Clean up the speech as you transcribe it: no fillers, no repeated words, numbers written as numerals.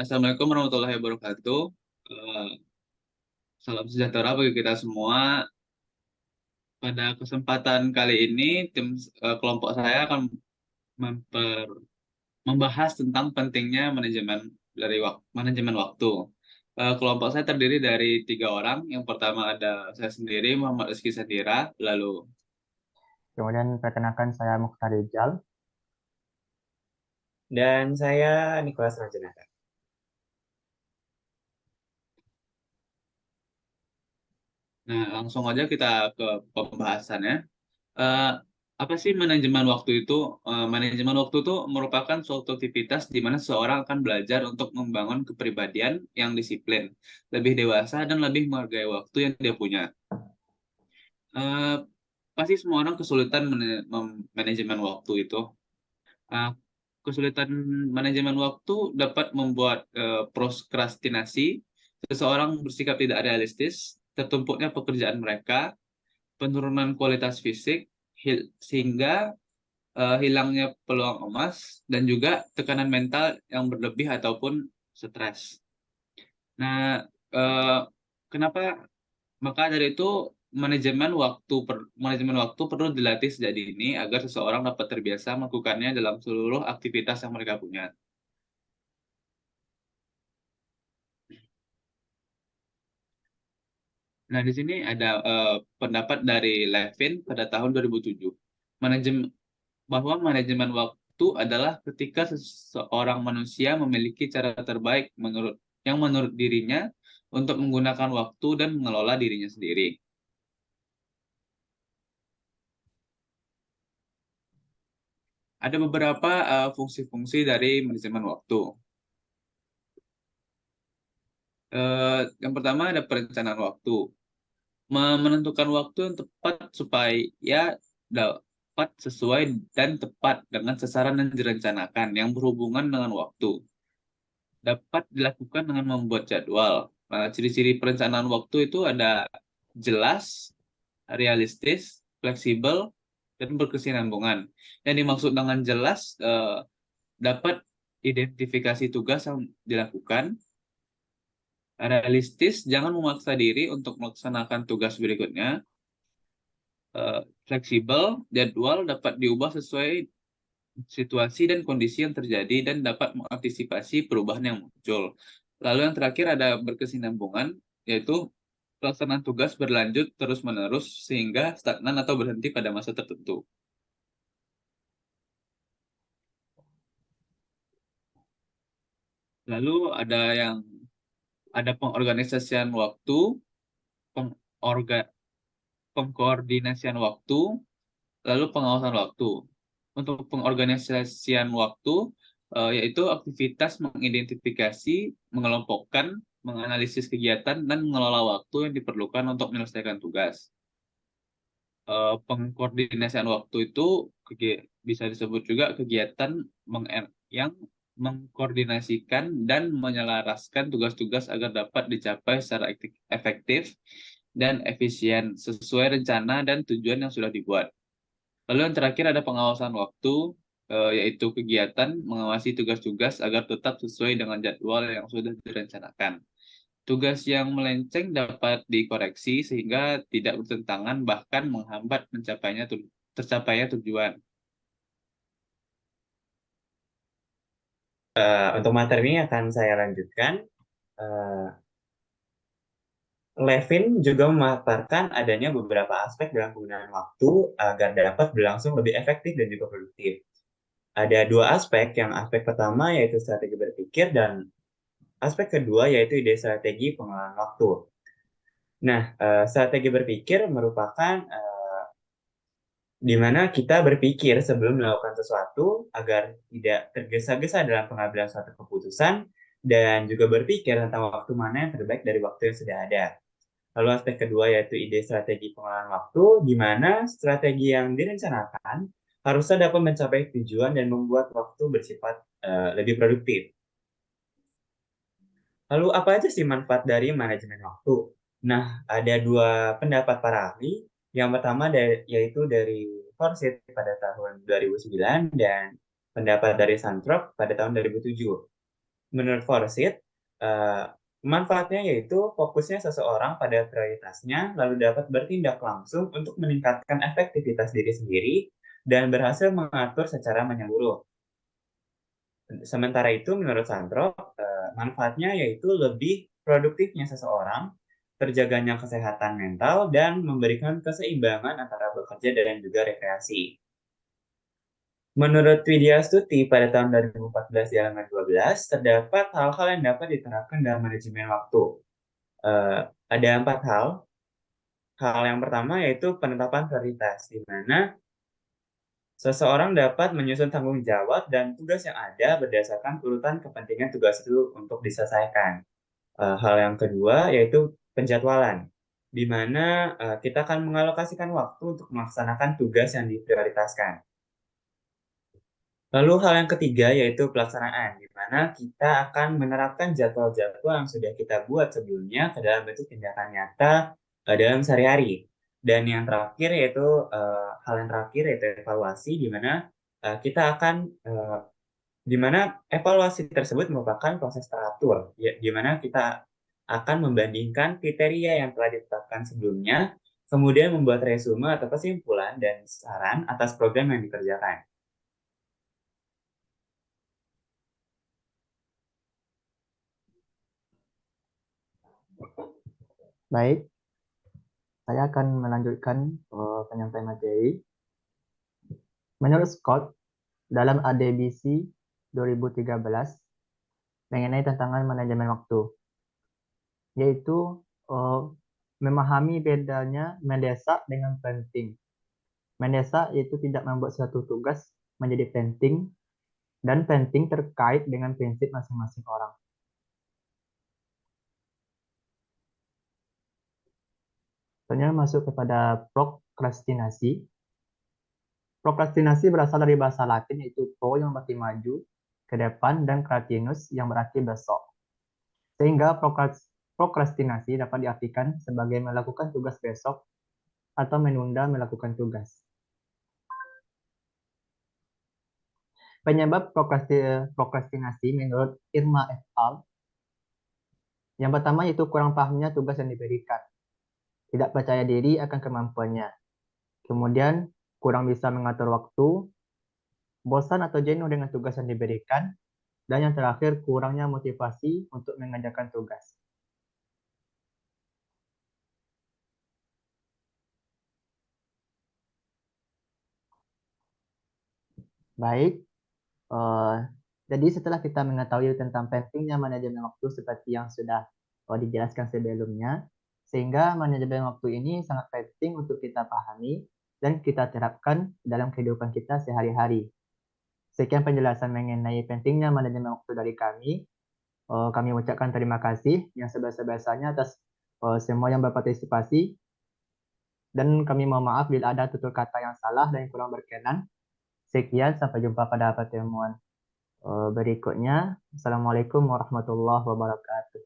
Assalamualaikum warahmatullahi wabarakatuh. Eh, Salam sejahtera bagi kita semua. Pada kesempatan kali ini, kelompok saya akan memper- membahas tentang pentingnya manajemen waktu. Kelompok saya terdiri dari 3 orang. Yang pertama ada saya sendiri, Muhammad Rizky Sadira. Lalu Kemudian perkenalkan saya Mukhtar Rijal. Dan saya Nicholas Rajanata. Nah, langsung aja kita ke pembahasannya. Eh, apa sih manajemen waktu itu? Manajemen waktu itu merupakan suatu aktivitas di mana seseorang akan belajar untuk membangun kepribadian yang disiplin, lebih dewasa, dan lebih menghargai waktu yang dia punya. Eh, Pasti semua orang kesulitan manajemen waktu itu. Eh, Kesulitan manajemen waktu dapat membuat prokrastinasi, seseorang bersikap tidak realistis, tertumpuknya pekerjaan mereka, penurunan kualitas fisik, sehingga hilangnya peluang emas, dan juga tekanan mental yang berlebih ataupun stres. Nah, eh, kenapa? Maka dari itu manajemen waktu perlu dilatih sejak dini agar seseorang dapat terbiasa melakukannya dalam seluruh aktivitas yang mereka punya. Nah, di sini ada pendapat dari Levin pada tahun 2007. Manajemen bahwa manajemen waktu adalah ketika seseorang manusia memiliki cara terbaik menurut dirinya untuk menggunakan waktu dan mengelola dirinya sendiri. Ada beberapa fungsi-fungsi dari manajemen waktu. Yang pertama ada perencanaan waktu. Menentukan waktu yang tepat supaya dapat sesuai dan tepat dengan sasaran yang direncanakan yang berhubungan dengan waktu. Dapat dilakukan dengan membuat jadwal. Ciri-ciri perencanaan waktu itu ada jelas, realistis, fleksibel, dan berkesinambungan. Yang dimaksud dengan jelas, dapat identifikasi tugas yang dilakukan. Realistis, jangan memaksa diri untuk melaksanakan tugas berikutnya. Fleksibel, jadwal dapat diubah sesuai situasi dan kondisi yang terjadi dan dapat mengantisipasi perubahan yang muncul. Lalu yang terakhir ada berkesinambungan, yaitu pelaksanaan tugas berlanjut terus-menerus sehingga stagnan atau berhenti pada masa tertentu. Lalu ada pengorganisasian waktu, pengorga, pengkoordinasian waktu, lalu pengawasan waktu. Untuk pengorganisasian waktu, yaitu aktivitas mengidentifikasi, mengelompokkan, menganalisis kegiatan, dan mengelola waktu yang diperlukan untuk menyelesaikan tugas. Pengkoordinasian waktu itu bisa disebut juga kegiatan yang mengkoordinasikan dan menyelaraskan tugas-tugas agar dapat dicapai secara efektif dan efisien sesuai rencana dan tujuan yang sudah dibuat. Lalu yang terakhir ada pengawasan waktu, yaitu kegiatan mengawasi tugas-tugas agar tetap sesuai dengan jadwal yang sudah direncanakan. Tugas yang melenceng dapat dikoreksi sehingga tidak bertentangan bahkan menghambat tercapainya tujuan. Untuk materi ini akan saya lanjutkan. Levin juga memaparkan adanya beberapa aspek dalam penggunaan waktu agar dapat berlangsung lebih efektif dan juga produktif. Ada dua aspek. Yang aspek pertama yaitu strategi berpikir dan aspek kedua yaitu ide strategi pengelolaan waktu. Nah, strategi berpikir merupakan di mana kita berpikir sebelum melakukan sesuatu agar tidak tergesa-gesa dalam pengambilan suatu keputusan dan juga berpikir tentang waktu mana yang terbaik dari waktu yang sudah ada. Lalu aspek kedua yaitu ide strategi pengelolaan waktu, di mana strategi yang direncanakan harusnya dapat mencapai tujuan dan membuat waktu bersifat lebih produktif. Lalu apa aja sih manfaat dari manajemen waktu? Nah, ada dua pendapat para ahli. Yang pertama yaitu dari Forsyth pada tahun 2009 dan pendapat dari Santrop pada tahun 2007. Menurut Forsyth, manfaatnya yaitu fokusnya seseorang pada prioritasnya, lalu dapat bertindak langsung untuk meningkatkan efektivitas diri sendiri dan berhasil mengatur secara menyeluruh. Sementara itu, menurut Sandro, manfaatnya yaitu lebih produktifnya seseorang, terjaganya kesehatan mental, dan memberikan keseimbangan antara bekerja dan juga rekreasi. Menurut Widya Stuti pada tahun 2014 di halaman 12, terdapat hal-hal yang dapat diterapkan dalam manajemen waktu. Ada 4 hal. Hal yang pertama yaitu penetapan prioritas, di mana seseorang dapat menyusun tanggung jawab dan tugas yang ada berdasarkan urutan kepentingan tugas itu untuk diselesaikan. Hal yang kedua yaitu penjadwalan, di mana kita akan mengalokasikan waktu untuk melaksanakan tugas yang diprioritaskan. Lalu hal yang ketiga yaitu pelaksanaan, di mana kita akan menerapkan jadwal-jadwal yang sudah kita buat sebelumnya ke dalam bentuk tindakan nyata dalam sehari-hari. Dan yang terakhir yaitu hal yang terakhir yaitu evaluasi, di mana kita akan di mana evaluasi tersebut merupakan proses teratur, ya, di mana kita akan membandingkan kriteria yang telah ditetapkan sebelumnya, kemudian membuat resume atau kesimpulan dan saran atas program yang dikerjakan. Baik, saya akan melanjutkan penyampaian materi. Menurut Scott, dalam ADBC 2013 mengenai tantangan manajemen waktu, yaitu memahami bedanya mendesak dengan penting. Mendesak yaitu tidak membuat suatu tugas menjadi penting, dan penting terkait dengan prinsip masing-masing orang. Selanjutnya masuk kepada prokrastinasi. Prokrastinasi berasal dari bahasa Latin yaitu pro yang berarti maju ke depan dan kratinus yang berarti besok. Sehingga prokrastinasi dapat diartikan sebagai melakukan tugas besok atau menunda melakukan tugas. Penyebab prokrastinasi menurut Irma et al. Yang pertama yaitu kurang pahamnya tugas yang diberikan. Tidak percaya diri akan kemampuannya. Kemudian kurang bisa mengatur waktu, bosan atau jenuh dengan tugas yang diberikan, dan yang terakhir kurangnya motivasi untuk mengerjakan tugas. Baik, jadi setelah kita mengetahui tentang pentingnya manajemen waktu seperti yang sudah dijelaskan sebelumnya, sehingga manajemen waktu ini sangat penting untuk kita pahami dan kita terapkan dalam kehidupan kita sehari-hari. Sekian penjelasan mengenai pentingnya manajemen waktu dari kami. Kami ucapkan terima kasih yang sebesar-besarnya atas semua yang berpartisipasi, dan kami mohon maaf bila ada tutur kata yang salah dan yang kurang berkenan. Sekian, sampai jumpa pada pertemuan berikutnya. Assalamualaikum warahmatullahi wabarakatuh.